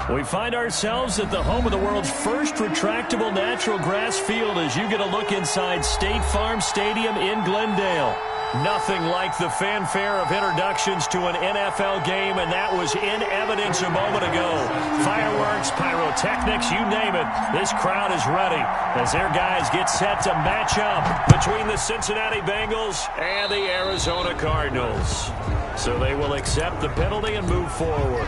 We find ourselves at the home of the world's first retractable natural grass field as you get a look inside State Farm Stadium in Glendale. Nothing like the fanfare of introductions to an NFL game, and that was in evidence a moment ago. Fireworks, pyrotechnics, you name it. This crowd is ready as their guys get set to match up between the Cincinnati Bengals and the Arizona Cardinals. So they will accept the penalty and move forward.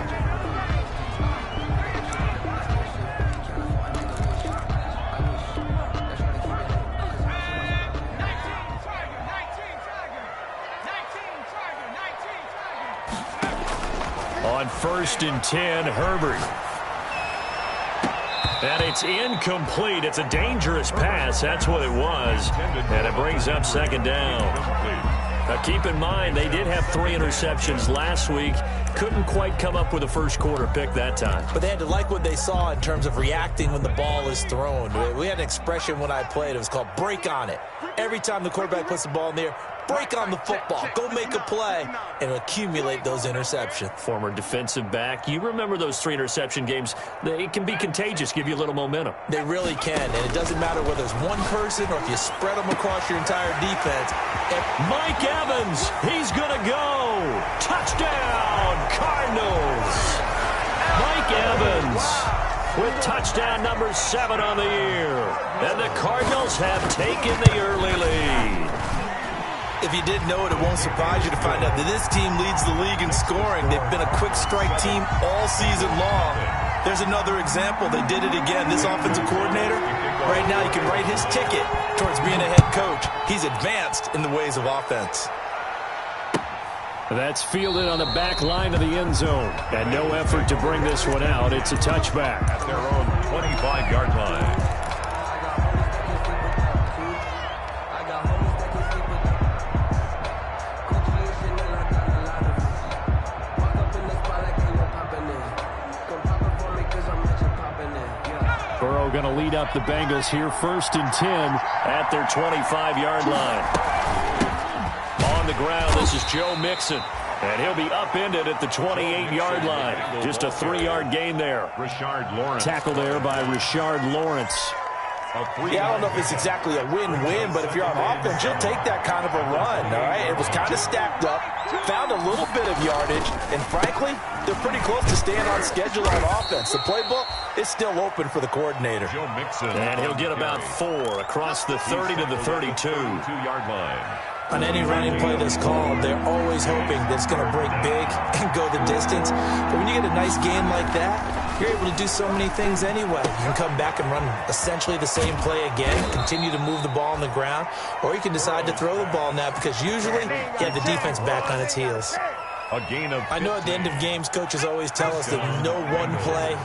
On 1st and 10, Herbert. And it's incomplete. It's a dangerous pass. That's what it was. And it brings up 2nd down. Now keep in mind, they did have 3 interceptions last week. Couldn't quite come up with a first quarter pick that time. But they had to like what they saw in terms of reacting when the ball is thrown. We had an expression when I played. It was called break on it. Every time the quarterback puts the ball in the air, break on the football. Go make a play and accumulate those interceptions. Former defensive back. You remember those 3 interception games. It can be contagious, give you a little momentum. They really can, and it doesn't matter whether it's one person or if you spread them across your entire defense. Mike Evans, he's going to go. Touchdown, Cardinals. Mike Evans with touchdown number 7 on the year. And the Cardinals have taken the early lead. If you didn't know it, it won't surprise you to find out that this team leads the league in scoring. They've been a quick strike team all season long. There's another example. They did it again. This offensive coordinator, right now, he can write his ticket towards being a head coach. He's advanced in the ways of offense. That's fielded on the back line of the end zone. And no effort to bring this one out. It's a touchback. At their own 25-yard line. Burrow going to lead up the Bengals here, 1st and 10 at their 25-yard line. On the ground, this is Joe Mixon, and he'll be upended at the 28-yard line. Just a 3-yard gain there. Rashard Lawrence. Tackle there by Rashard Lawrence. Yeah, I don't know if it's exactly a win-win, but if you're on offense, you'll take that kind of a run, all right? It was kind of stacked up, found a little bit of yardage, and frankly, they're pretty close to staying on schedule on offense. The playbook is still open for the coordinator. Joe Mixon. And he'll get about 4 across the 30 to the 32. 2-yard line. On any running play that's called, they're always hoping that it's going to break big and go the distance. But when you get a nice game like that, you're able to do so many things anyway. You can come back and run essentially the same play again, continue to move the ball on the ground, or you can decide to throw the ball now because usually you have the defense back on its heels. A gain of 15. I know at the end of games, coaches always tell us that no one play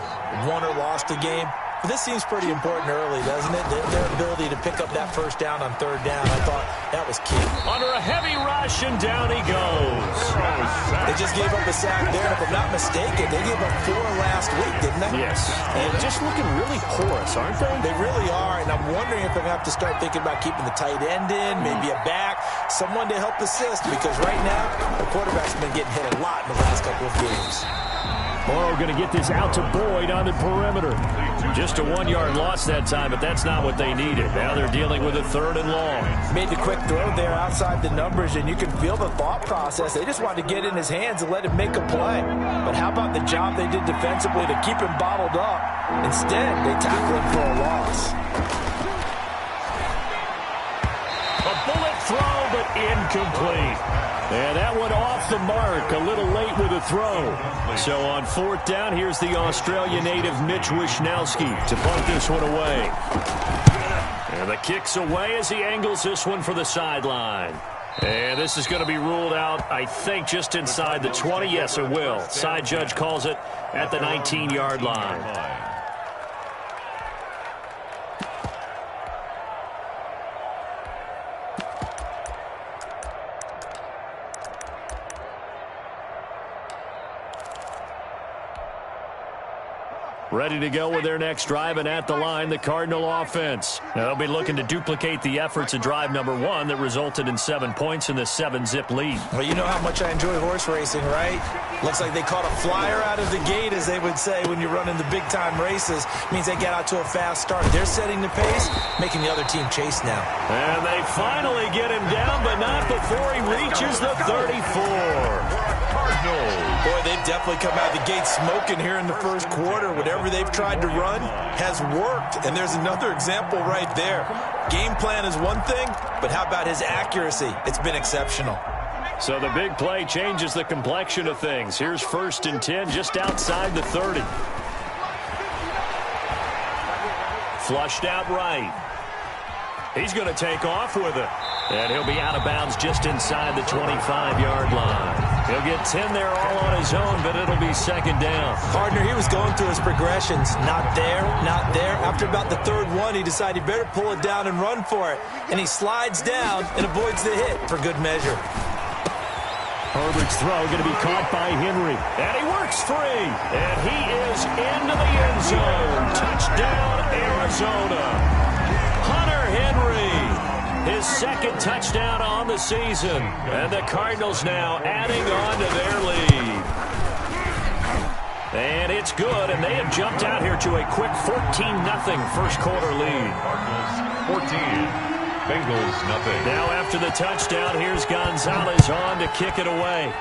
won or lost a game. But this seems pretty important early, doesn't it? Their ability to pick up that 1st down on 3rd down, I thought that was key. Under a heavy rush, and down he goes. They just gave up a sack there. If I'm not mistaken, they gave up 4 last week, didn't they? Yes. And just looking really porous, aren't they? They really are, and I'm wondering if I'm going to have to start thinking about keeping the tight end in, maybe a back, someone to help assist, because right now, the quarterback's been getting hit a lot in the last couple of games. Burrow going to get this out to Boyd on the perimeter. Just a 1-yard loss that time, but that's not what they needed. Now they're dealing with a 3rd and long. Made the quick throw there outside the numbers, and you can feel the thought process. They just wanted to get in his hands and let him make a play. But how about the job they did defensively to keep him bottled up? Instead, they tackled him for a loss. A bullet throw, but incomplete. And that one off the mark, a little late with a throw. So on 4th down, here's the Australia native Mitch Wishnowsky to punt this one away. And the kick's away as he angles this one for the sideline. And this is going to be ruled out, I think, just inside the 20. Yes, it will. Side judge calls it at the 19-yard line. Ready to go with their next drive, and at the line, the Cardinal offense. Now, they'll be looking to duplicate the efforts of drive number 1 that resulted in 7 points in the 7-zip lead. Well, you know how much I enjoy horse racing, right? Looks like they caught a flyer out of the gate, as they would say when you're running the big-time races. Means they get out to a fast start. They're setting the pace, making the other team chase now. And they finally get him down, but not before he reaches the 34. Boy, they've definitely come out of the gate smoking here in the first quarter. Whatever they've tried to run has worked, and there's another example right there. Game plan is one thing, but how about his accuracy? It's been exceptional. So the big play changes the complexion of things. Here's 1st and 10 just outside the 30. Flushed out right. He's going to take off with it. And he'll be out of bounds just inside the 25-yard line. He'll get 10 there all on his own, but it'll be 2nd down. Partner, he was going through his progressions. Not there, not there. After about the 3rd one, he decided he better pull it down and run for it. And he slides down and avoids the hit for good measure. Herbert's throw going to be caught by Henry. And he works free. And he is into the end zone. Touchdown, Arizona. Hunter Henry. His 2nd touchdown on the season. And the Cardinals now adding on to their lead. And it's good, and they have jumped out here to a quick 14-0 first quarter lead. Cardinals 14, Bengals nothing. Now after the touchdown, here's Gonzalez on to kick it away.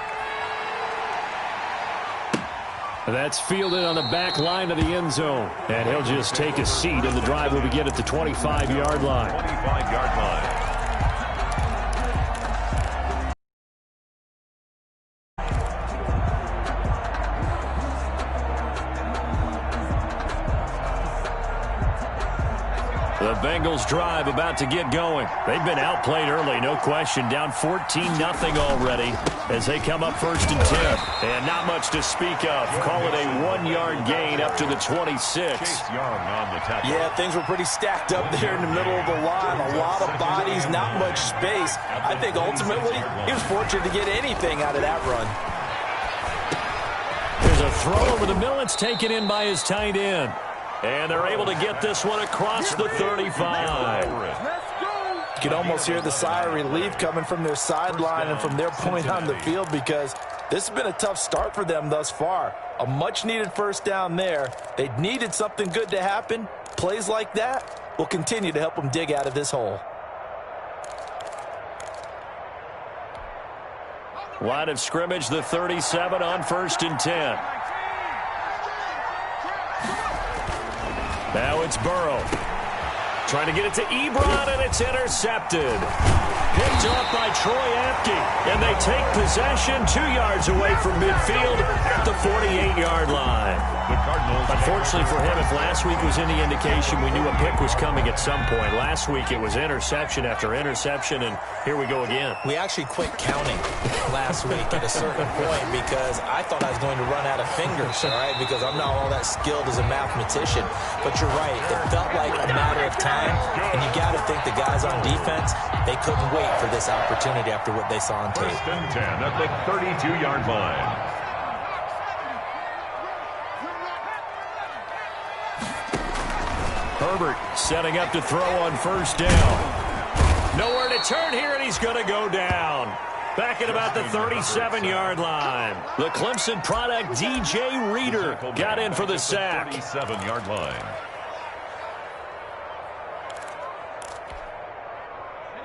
That's fielded on the back line of the end zone. And he'll just take a seat, and the drive will begin at the 25-yard line. 25-yard line. The Bengals drive about to get going. They've been outplayed early, no question. Down 14-0 already as they come up 1st and 10. And not much to speak of. Call it a 1-yard gain up to the 26. Yeah, things were pretty stacked up there in the middle of the line. A lot of bodies, not much space. I think ultimately he was fortunate to get anything out of that run. There's a throw over the middle. It's taken in by his tight end. And they're able to get this one across the 35. You can almost hear the sigh of relief coming from their sideline and from their point on the field, because this has been a tough start for them thus far. A much-needed 1st down there. They needed something good to happen. Plays like that will continue to help them dig out of this hole. Line of scrimmage, the 37 on 1st and 10. Now it's Burrow. Trying to get it to Ebron, and it's intercepted. Picked off by Troy Apke. And they take possession 2 yards away from midfield at the 48-yard line. Unfortunately for him, if last week was any indication, we knew a pick was coming at some point. Last week it was interception after interception, and here we go again. We actually quit counting last week at a certain point because I thought I was going to run out of fingers, all right, because I'm not all that skilled as a mathematician. But you're right, it felt like a matter of time, and you got to think the guys on defense, they couldn't wait for this opportunity after what they saw on tape. 1st and 10 at the 32-yard line. Herbert setting up to throw on 1st down. Nowhere to turn here, and he's going to go down. Back at about the 37-yard line. The Clemson product, DJ Reader, got in for the sack. 37-yard line.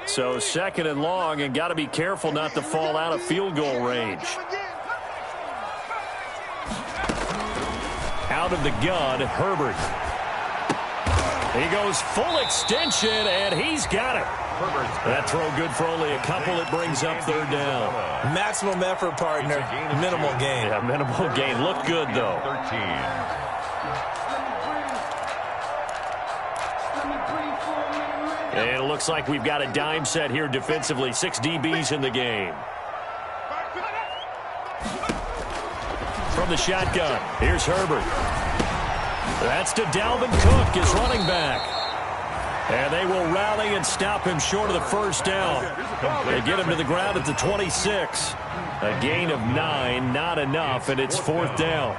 So 2nd and long, and got to be careful not to fall out of field goal range. Out of the gun, Herbert. He goes full extension, and he's got it. That throw good for only a couple. It brings up 3rd down. Maximum effort, partner. Minimal gain. Yeah, minimal gain. Looked good, though. 13. And it looks like we've got a dime set here defensively. 6 DBs in the game. From the shotgun, here's Herbert. That's to Dalvin Cook, his running back. And they will rally and stop him short of the 1st down. They get him to the ground at the 26. A gain of 9, not enough, and it's 4th down.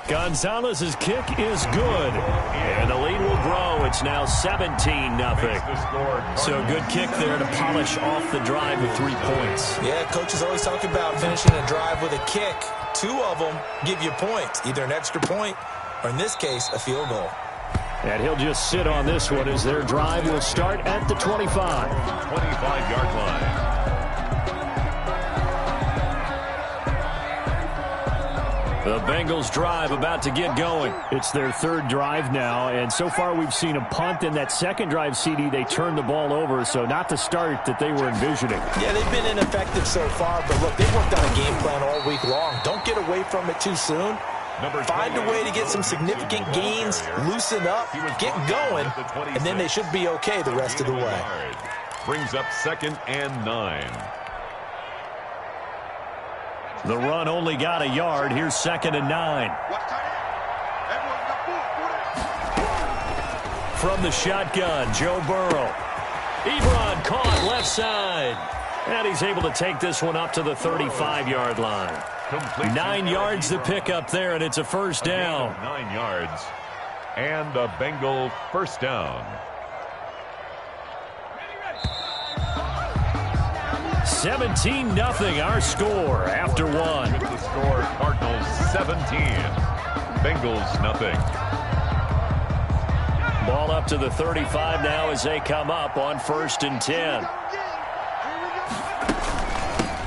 Gonzalez's kick is good. And the lead will grow. It's now 17-0. So good kick there to polish off the drive with 3 points. Yeah, coaches always talk about finishing a drive with a kick. 2 of them give you points, either an extra point or, in this case, a field goal. And he'll just sit on this one as their drive will start at the 25. 25-yard line. The Bengals drive about to get going. It's their 3rd drive now, and so far we've seen a punt. In that second drive, CD, they turned the ball over, so not the start that they were envisioning. Yeah, they've been ineffective so far, but look, they've worked on a game plan all week long. Don't get away from it too soon. Find a way to get some significant gains, loosen up, get going, and then they should be okay the rest of the way. Brings up 2nd and 9. The run only got a yard. Here's 2nd and 9. From the shotgun, Joe Burrow. Ebron caught left side. And he's able to take this one up to the 35-yard line. 9 yards to pick up there, and it's a first down. 9 yards. And a Bengal first down. 17-0 our score after 1. The score, Cardinals 17. Bengals nothing. Ball up to the 35 now as they come up on 1st and 10.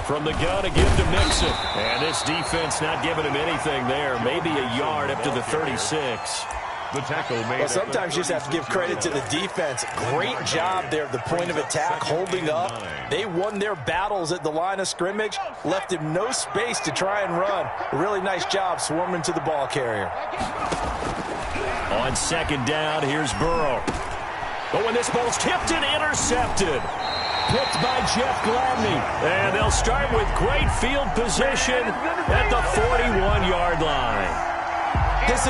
From the gun again to Mixon. And this defense not giving him anything there. Maybe a yard up to the 36. The tackle made. Well, sometimes you just have to give credit to the defense. Great job there at the point of attack, holding up. They won their battles at the line of scrimmage, left him no space to try and run. A really nice job swarming to the ball carrier. On 2nd down, here's Burrow. But when this ball's tipped and intercepted. Picked by Jeff Gladney. And they'll start with great field position at the 41-yard line. This